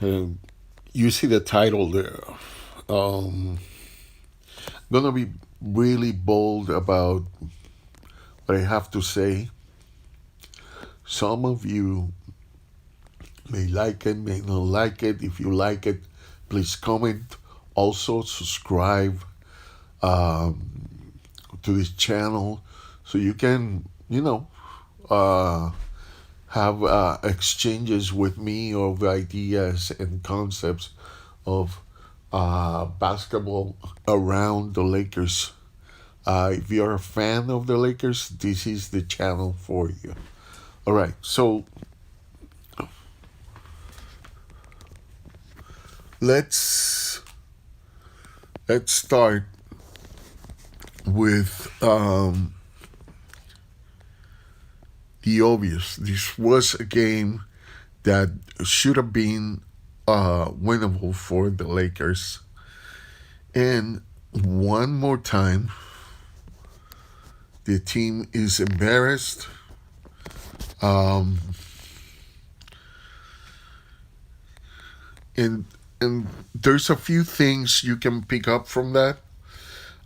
And you see the title there. Um, gonna be really bold about what I have to say. Some of you may like it, may not like it. If you like it, please comment. Also, subscribe to this channel so you can, uh, have exchanges with me of ideas and concepts of basketball around the Lakers. If you're a fan of the Lakers, this is the channel for you. All right, so let's let's start with the obvious. This was a game that should have been winnable for the Lakers. And one more time, the team is embarrassed. Um, and and there's a few things you can pick up from that.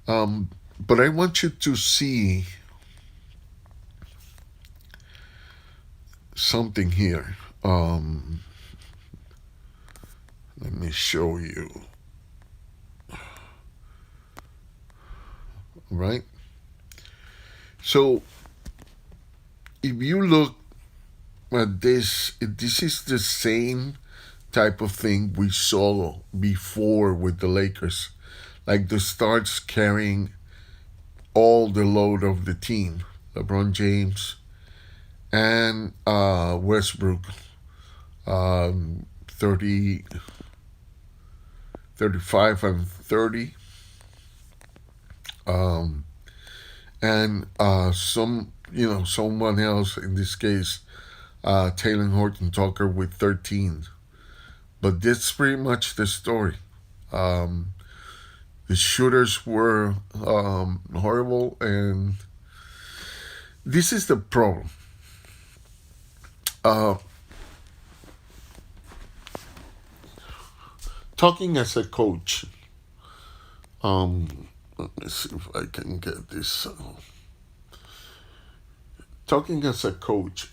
But I want you to see something here. Let me show you. Right? So if you look at this is the same type of thing we saw before with the Lakers. Like the stars carrying all the load of the team. LeBron James and Westbrook, 30, 35 and 30. Um, and someone else, in this case, Taylor Horton Tucker with 13. But that's pretty much the story. Um, the shooters were horrible, and this is the problem. Uh, Talking as a coach, let me see if I can get this. Talking as a coach,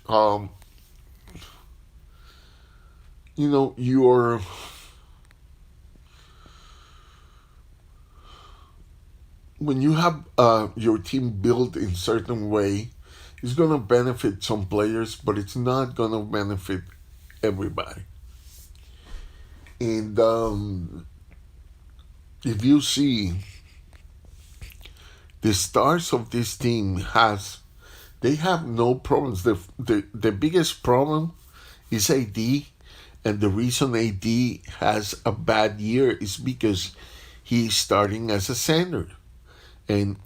you're when you have your team built in certain way, it's gonna benefit some players, but it's not gonna benefit everybody. And if you see the stars of this team they have no problems. The biggest problem is AD, and the reason AD has a bad year is because he's starting as a center. And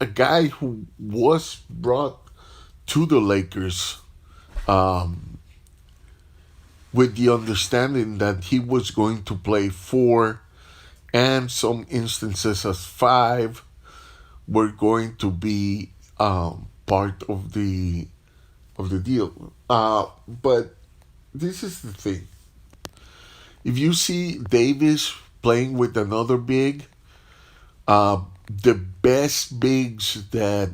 a guy who was brought to the Lakers um, with the understanding that he was going to play four and some instances as five were going to be part of the deal. But this is the thing: if you see Davis playing with another big, the best bigs that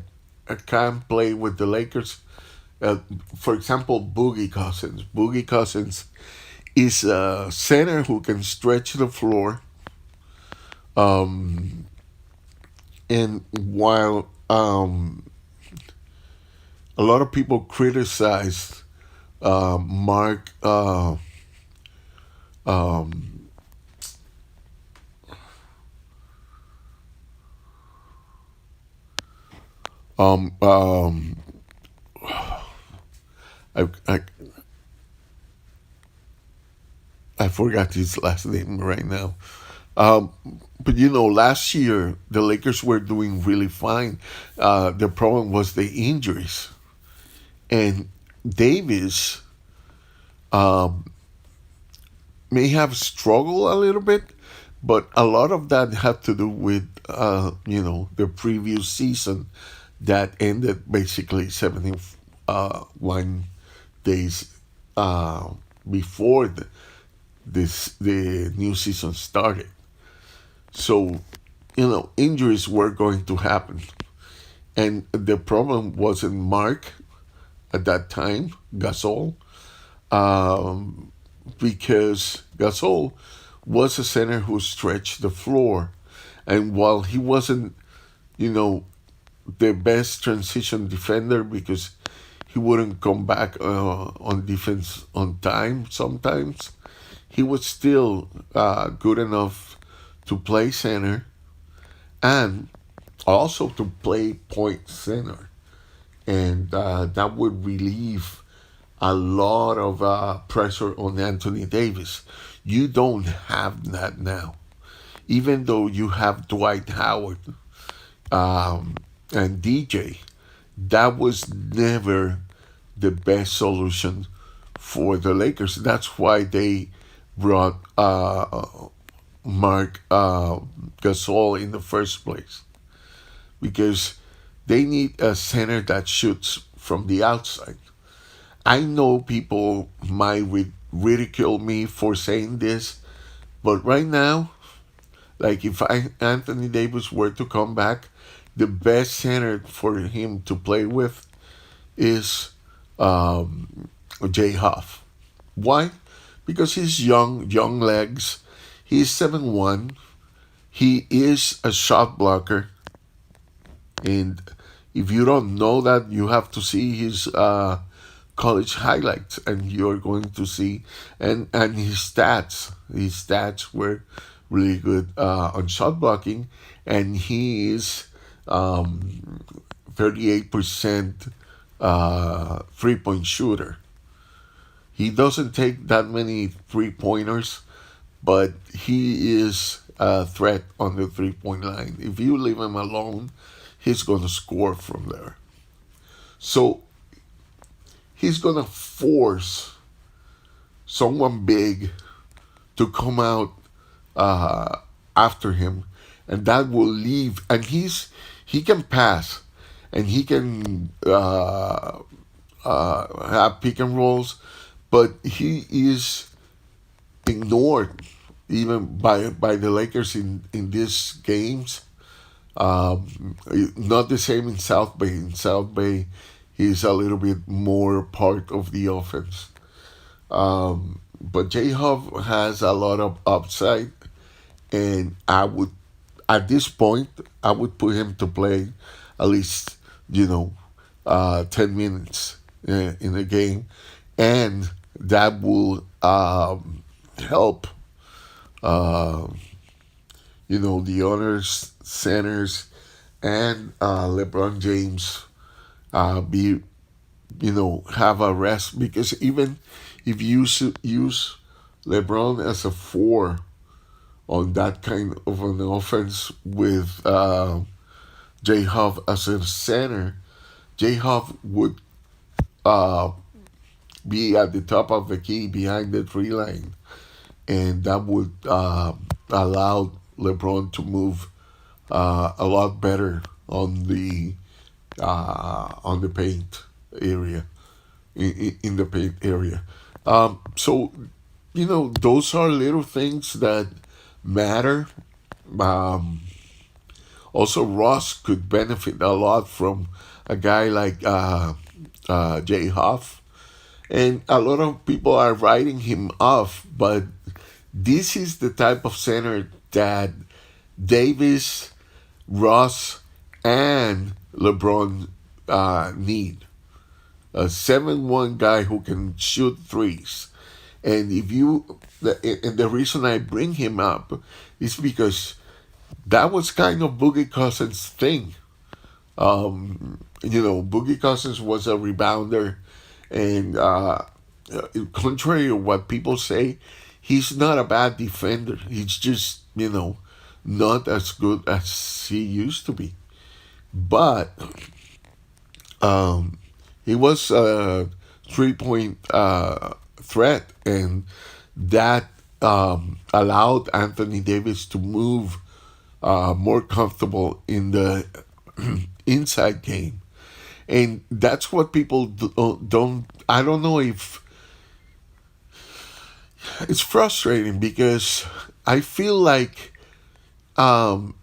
can play with the Lakers, for example, Boogie Cousins. Boogie Cousins is a center who can stretch the floor. Um, and while a lot of people criticize Mark um, um, um, I, I I forgot his last name right now. Um, but last year the Lakers were doing really fine. The problem was the injuries, and Davis um, may have struggled a little bit, but a lot of that had to do with the previous season that ended basically 71 days before the new season started. So, injuries were going to happen. And the problem wasn't Mark at that time, Gasol, um, because Gasol was a center who stretched the floor. And while he wasn't, you know, the best transition defender because he wouldn't come back on defense on time sometimes, he was still good enough to play center and also to play point center. And that would relieve a lot of pressure on Anthony Davis. You don't have that now. Even though you have Dwight Howard um, and DJ, that was never the best solution for the Lakers. That's why they brought Mark Gasol in the first place, because they need a center that shoots from the outside. I know people might ridicule me for saying this, but right now, like if Anthony Davis were to come back, the best center for him to play with is Jay Huff. Why? Because he's young legs. He's 7'1". He is a shot blocker. And if you don't know that, you have to see his college highlights, and you're going to see and his stats. His stats were really good on shot blocking, and he is 38% 3-point shooter. He doesn't take that many 3-pointers, but he is a threat on the 3-point line. If you leave him alone, he's going to score from there. So he's going to force someone big to come out after him, and that will leave. And he can pass, and he can have pick and rolls, but he is ignored even by the Lakers in these games. Not the same in South Bay. In South Bay, he's a little bit more part of the offense. But J Hub has a lot of upside, and at this point, I would put him to play at least, 10 minutes in a game, and that will help, uh, the owners, centers, and LeBron James be, have a rest, because even if you use LeBron as a four on that kind of an offense with J Hub as a center, J Hub would uh, be at the top of the key behind the tree line, and that would allow LeBron to move a lot better on the paint area, in the paint area. So those are little things that matter. Um, Also, Ross could benefit a lot from a guy like Jay Huff, and a lot of people are writing him off. But this is the type of center that Davis, Ross, and LeBron need. A 7-1 guy who can shoot threes. And the reason I bring him up is because that was kind of Boogie Cousins' thing. Boogie Cousins was a rebounder, and contrary to what people say, he's not a bad defender. He's just, not as good as he used to be. But um, he was a 3-point threat, and that allowed Anthony Davis to move more comfortable in the inside game. And that's what people don't. I don't know if It's frustrating because I feel like um,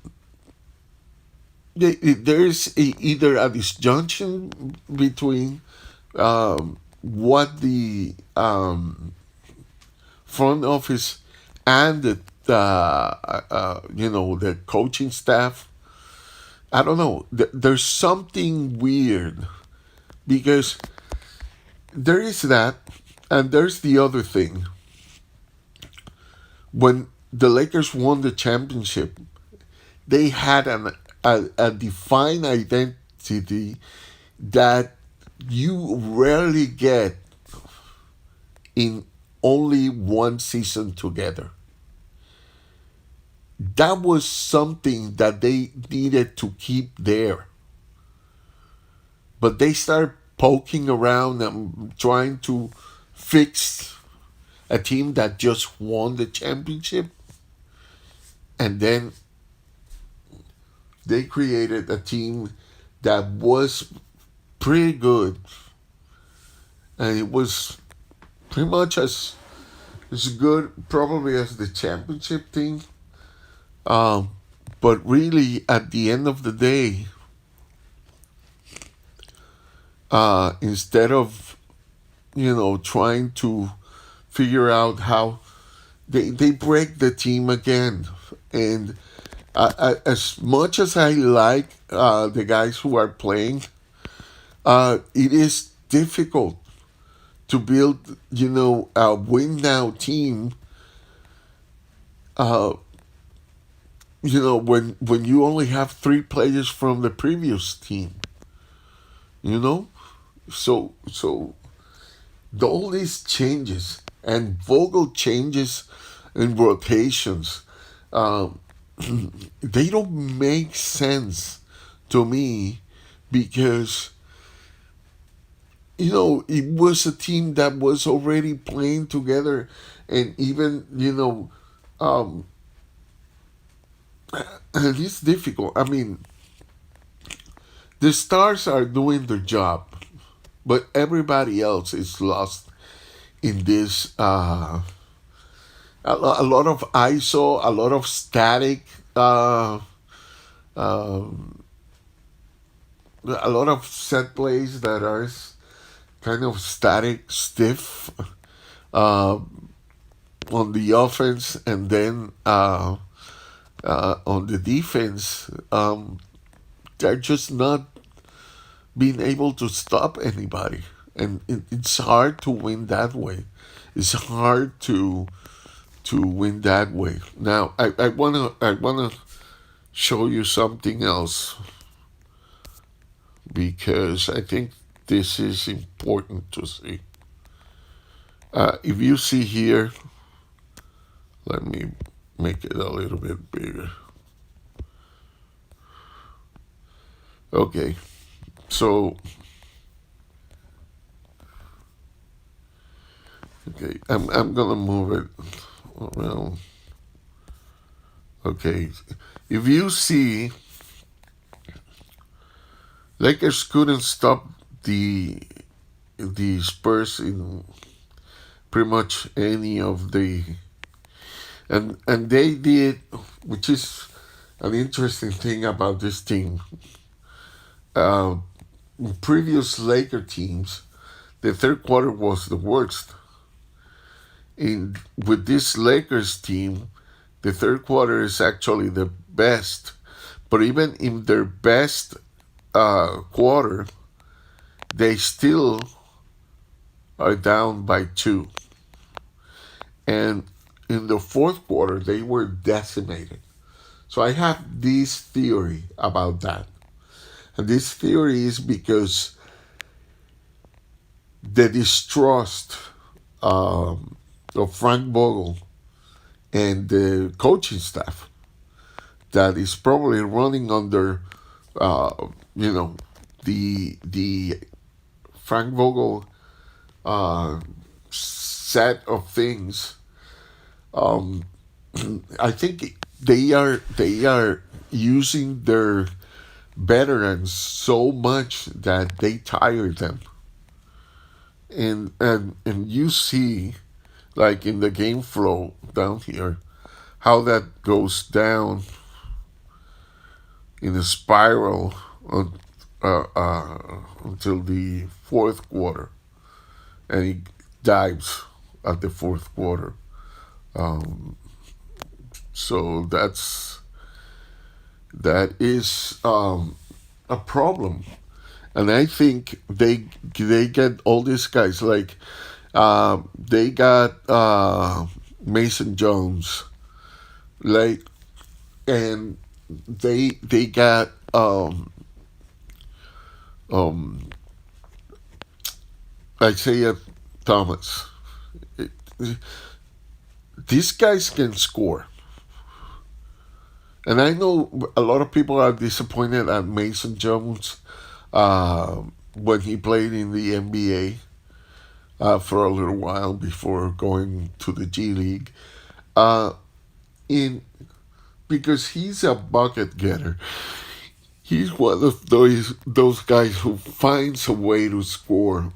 there's either a disjunction between what the front office and the coaching staff. I don't know. There's something weird because there is that, and there's the other thing. When the Lakers won the championship, they had a defined identity that you rarely get in only one season together. That was something that they needed to keep there. But they started poking around and trying to fix a team that just won the championship. And then they created a team that was pretty good. And it was pretty much as good probably as the championship team. Um, but really, at the end of the day, instead of trying to figure out how they break the team again, and as much as I like the guys who are playing, it is difficult to build a win now team. Uh, when you only have three players from the previous team, you know, so all these changes and Vogel changes and rotations, um, they don't make sense to me because it was a team that was already playing together, and even um, and it's difficult. I mean, the stars are doing their job, but everybody else is lost in this. A lot of ISO, a lot of static, um, a lot of set plays that are kind of static, stiff uh, on the offense, and then on the defense, they're just not being able to stop anybody, and it's hard to win that way. It's hard to win that way. Now, I wanna show you something else because I think this is important to see. If you see here, let me make it a little bit bigger. Okay, so I'm gonna move it around. Okay, if you see, Lakers couldn't stop the Spurs in pretty much any of the and they did, which is an interesting thing about this team. Uh, Previous Laker teams, the third quarter was the worst. In with this Lakers team, the third quarter is actually the best. But even in their best quarter, they still are down by two. And in the fourth quarter, they were decimated. So I have this theory about that. And this theory is because the distrust of Frank Vogel and the coaching staff that is probably running under, you know, the Frank Vogel uh, set of things. Um, I think they are using their veterans so much that they tire them, and you see, like in the game flow down here, how that goes down in a spiral on, until the fourth quarter, and he dives at the fourth quarter. Um, so that is a problem, and I think they get all these guys like they got Mason Jones, like, and they got um, Isaiah Thomas. It- these guys can score, and I know a lot of people are disappointed at Mason Jones when he played in the NBA for a little while before going to the G League. Uh, in Because he's a bucket getter. He's one of those guys who finds a way to score.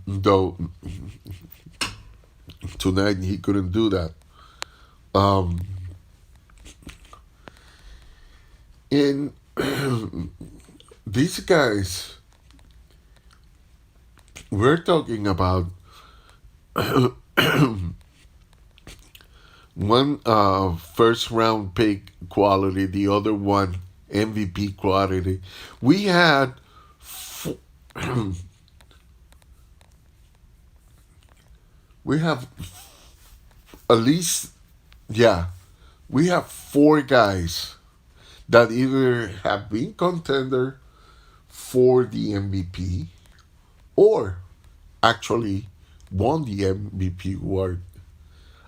Though tonight he couldn't do that. Um, and these guys, we're talking about one first round pick quality, the other one MVP quality. We had f- we have at least, yeah, we have four guys that either have been contender for the MVP or actually won the MVP award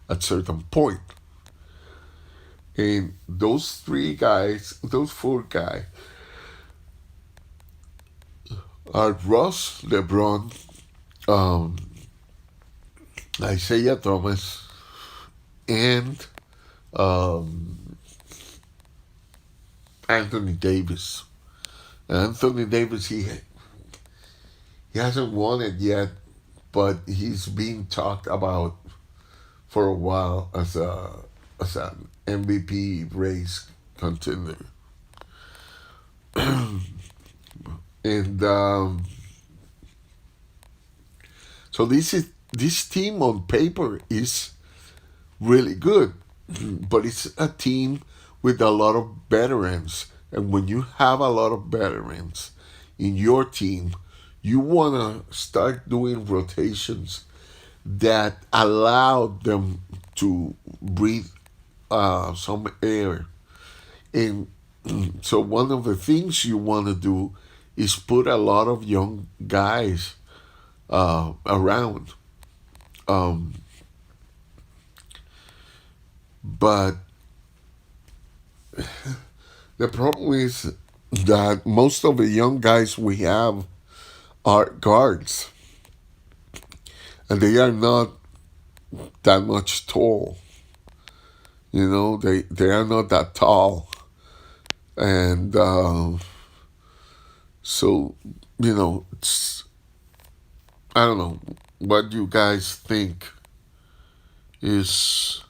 at certain point. And those four guys are Russ, LeBron, um, Isaiah Thomas, and um, Anthony Davis. Anthony Davis, he hasn't won it yet, but he's being talked about for a while as an MVP race contender. And so this team on paper is really good, but it's a team with a lot of veterans. And when you have a lot of veterans in your team, you want to start doing rotations that allow them to breathe some air. And so, one of the things you want to do is put a lot of young guys around. Um, but the problem is that most of the young guys we have are guards, and they are not that much tall. They are not that tall, and so it's, I don't know what you guys think is.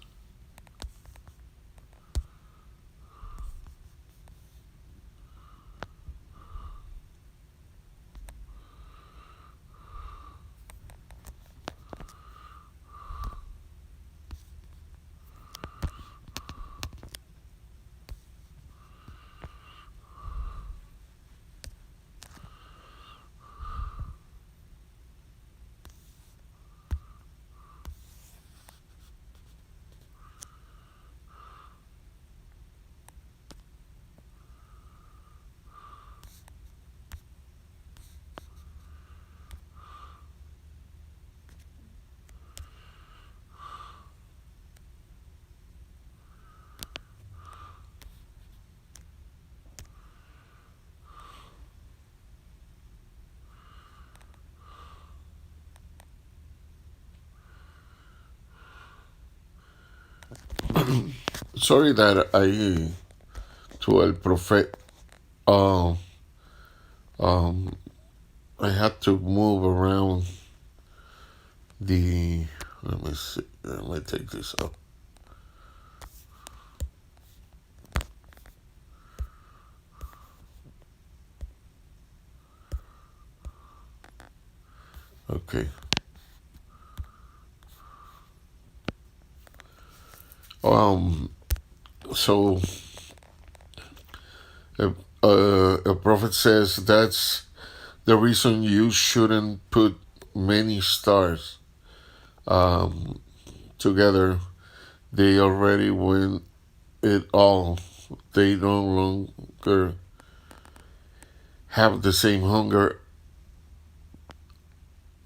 Sorry that I to el prophet. Uh, um, I had to move around the Let me see. Let me take this up. Okay. Um. So a, a prophet says that's the reason you shouldn't put many stars um, together. They already win it all. They no longer have the same hunger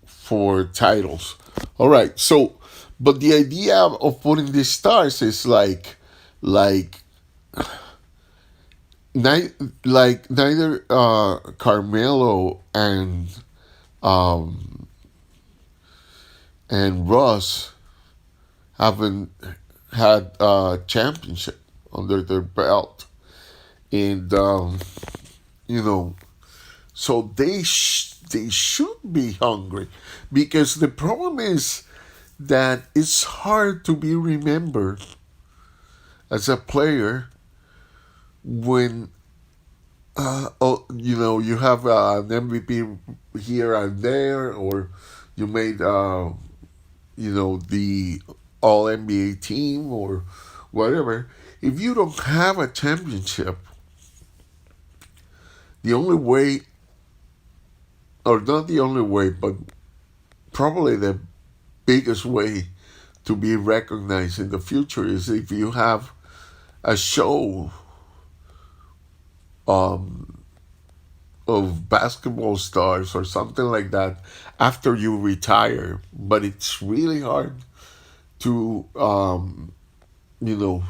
for titles. All right. So, but the idea of putting these stars is like like neither Carmelo um, and Russ haven't had a championship under their belt, and you know, so they should be hungry, because the problem is that it's hard to be remembered as a player when you have an MVP here and there, or you made the All NBA team or whatever. If you don't have a championship, the only way, or not the only way, but probably the biggest way to be recognized in the future is if you have a show um, of basketball stars or something like that after you retire. But it's really hard to, you know,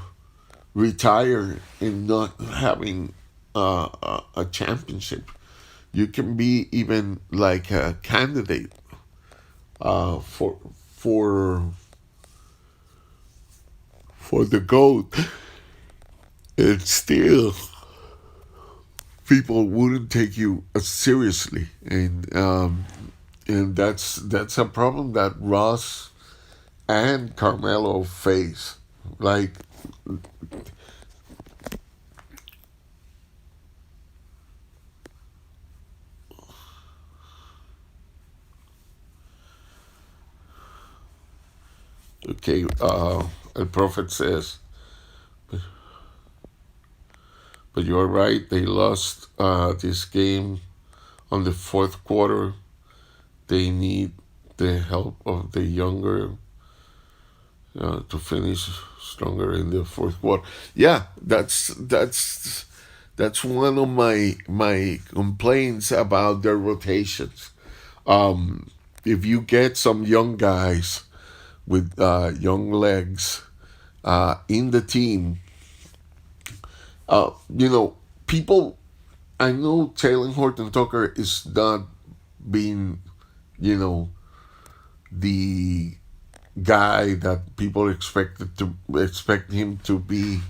retire and not having a championship. You can be even like a candidate for for for the gold, and still people wouldn't take you seriously, and that's a problem that Ross and Carmelo face. Like, okay, the prophet says, but you're right. They lost this game on the fourth quarter. They need the help of the younger to finish stronger in the fourth quarter. Yeah, that's one of my complaints about their rotations. Um, if you get some young guys with young legs in the team, people. I know Taylor Horton Tucker is not being, you know, the guy that people expect him to be.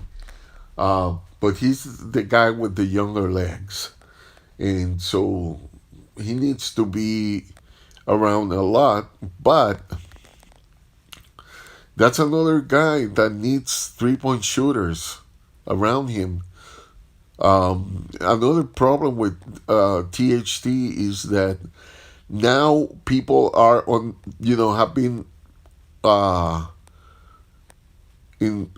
But he's the guy with the younger legs, and so he needs to be around a lot. But that's another guy that needs 3-point shooters around him. Another problem with THT is that now people are on, have been uh, in,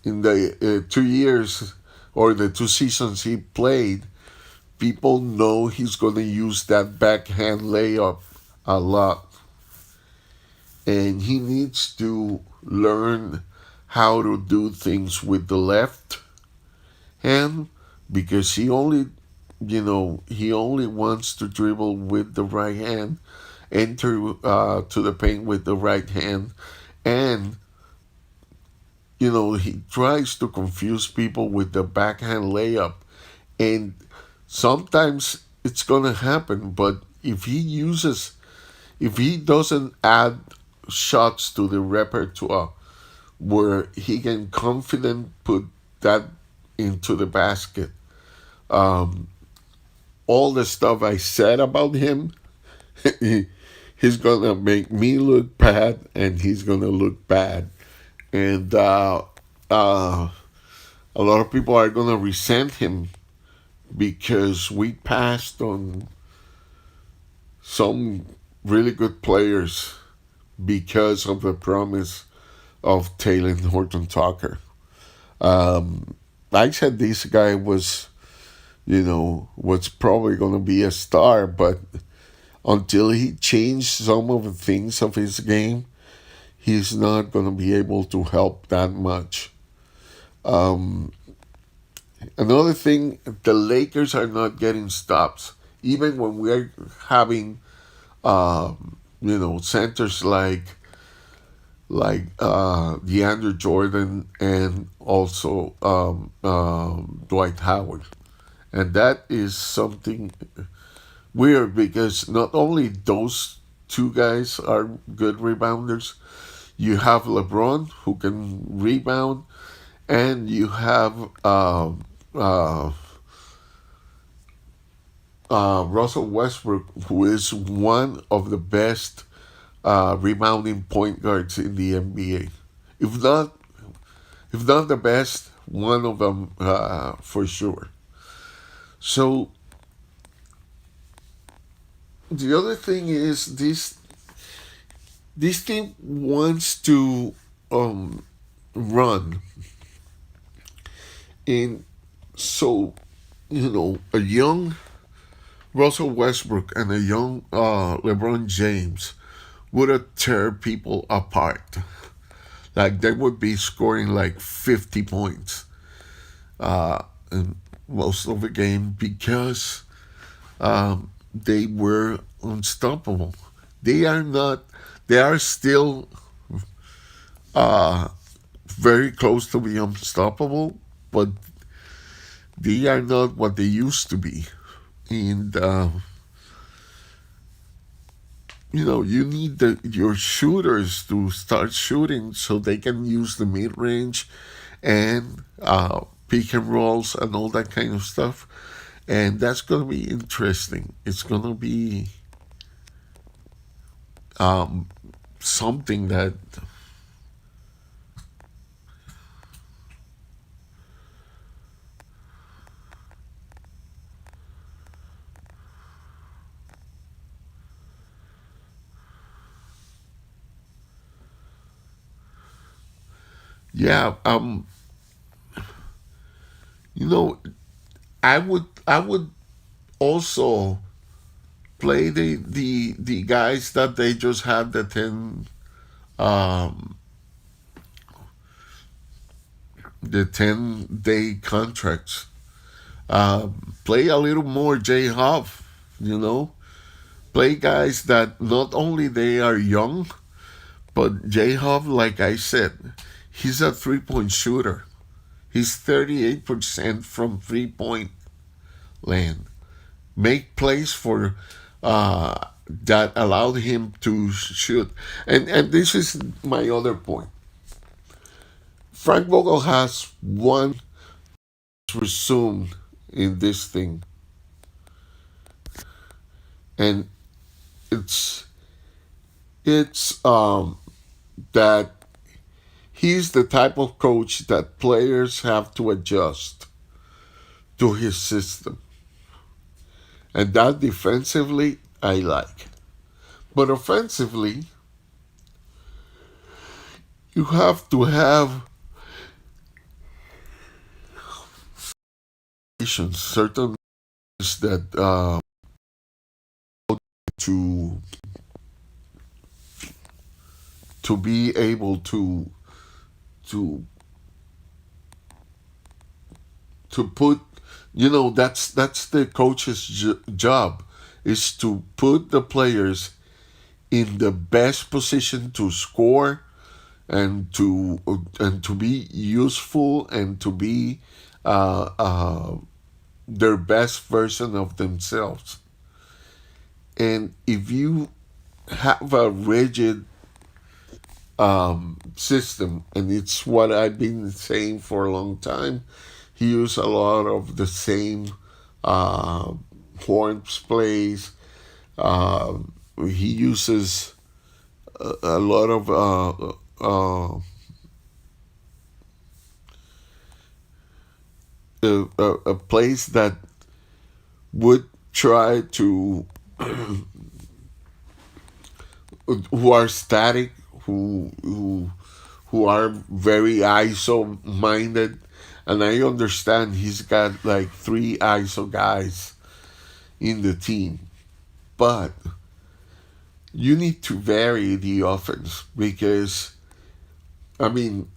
in the 2 years or the 2 seasons he played, people know he's going to use that backhand layup a lot. And he needs to learn how to do things with the left hand, because he only wants to dribble with the right hand, enter to the paint with the right hand, and he tries to confuse people with the backhand layup, and sometimes it's gonna happen. But if he doesn't add shots to the repertoire where he can confident put that into the basket, um, all the stuff I said about him, he's gonna make me look bad, and he's gonna look bad, and uh, a lot of people are gonna resent him because we passed on some really good players because of the promise of Taylor Horton Tucker. I said this guy was, was probably going to be a star, but until he changed some of the things of his game, he's not going to be able to help that much. Another thing, the Lakers are not getting stops. Even when we're having, centers like DeAndre Jordan and also Dwight Howard. And that is something weird because not only those two guys are good rebounders, you have LeBron who can rebound, and you have uh, Russell Westbrook, who is one of the best rebounding point guards in the NBA. If not, if not the best, one of them for sure. So the other thing is this team wants to run, and so a young Russell Westbrook and a young LeBron James would have tear people apart. Like they would be scoring like 50 points in most of the game because they were unstoppable. They are not. They are still uh, very close to being unstoppable, but they are not what they used to be. And you need your shooters to start shooting so they can use the mid range and pick and rolls and all that kind of stuff. And that's going to be interesting. It's going to be um, something that, yeah, you know, I would also play the guys that they just had um, the 10-day contracts. Play a little more J Huff, play guys that not only they are young, but J Huff, like I said, he's a 3-point shooter. He's 38% from 3-point land. Make plays for that allowed him to shoot. And this is my other point. Frank Vogel has one resumed in this thing, and it's it's that he's the type of coach that players have to adjust to his system, and that defensively I like, but offensively you have to have certain that to be able to put, that's the coach's job, is to put the players in the best position to score and to be useful and to be their best version of themselves. And if you have a rigid system, and it's what I've been saying for a long time, he used a lot of the same horns plays, he uses a lot of a place that would try to who are static, who are very ISO minded, and I understand he's got like three ISO guys in the team, but you need to vary the offense because I mean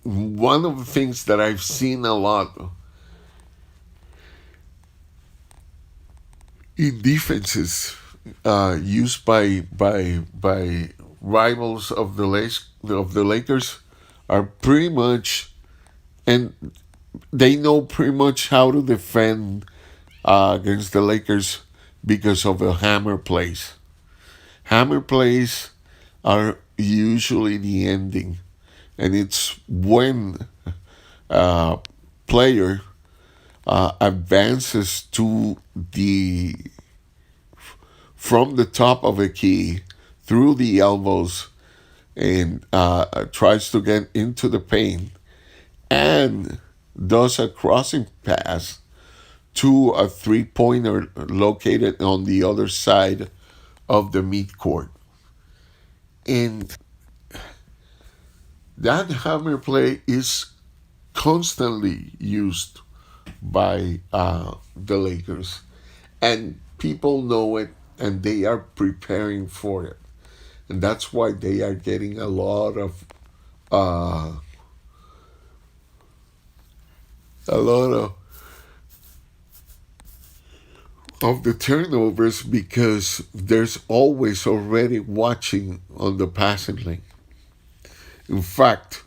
one of the things that I've seen a lot in defenses used by rivals of the Lakers are pretty much, and they know pretty much how to defend against the Lakers because of the hammer plays. Hammer plays are usually the ending, and it's when a player advances to the from the top of a key through the elbows and tries to get into the paint and does a crossing pass to a three-pointer located on the other side of the midcourt. And that hammer play is constantly used by the Lakers. And people know it and they are preparing for it. And that's why they are getting uh, a lot of the turnovers because there's always already watching on the passing lane. In fact,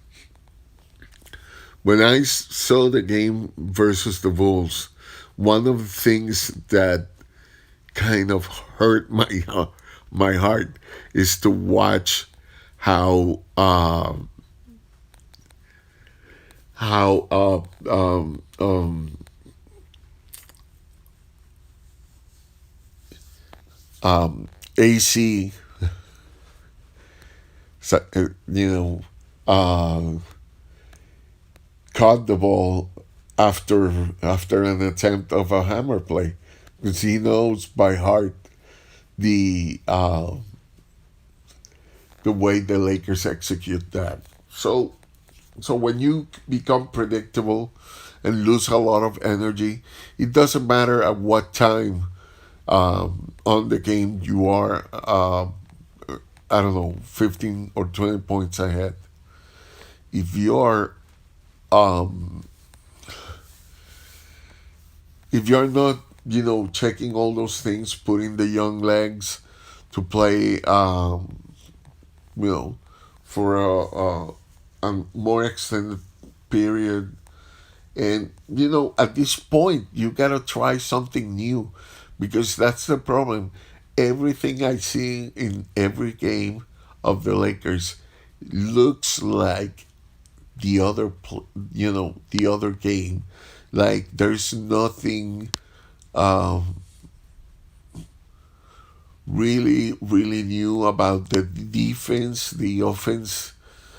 when I saw the game versus the Wolves, one of the things that kind of hurt my heart is to watch how how AC you know uh, caught the ball after an attempt of a hammer play because he knows by heart the uh, the way the Lakers execute that. So when you become predictable and lose a lot of energy, it doesn't matter at what time on the game you are. I don't know, 15 or 20 points ahead. If you're um, if you're not, checking all those things, putting the young legs to play, you know, for a more extended period. And, at this point, you got to try something new because that's the problem. Everything I see in every game of the Lakers looks like the other game. Like there's nothing really, really new about the defense. The offense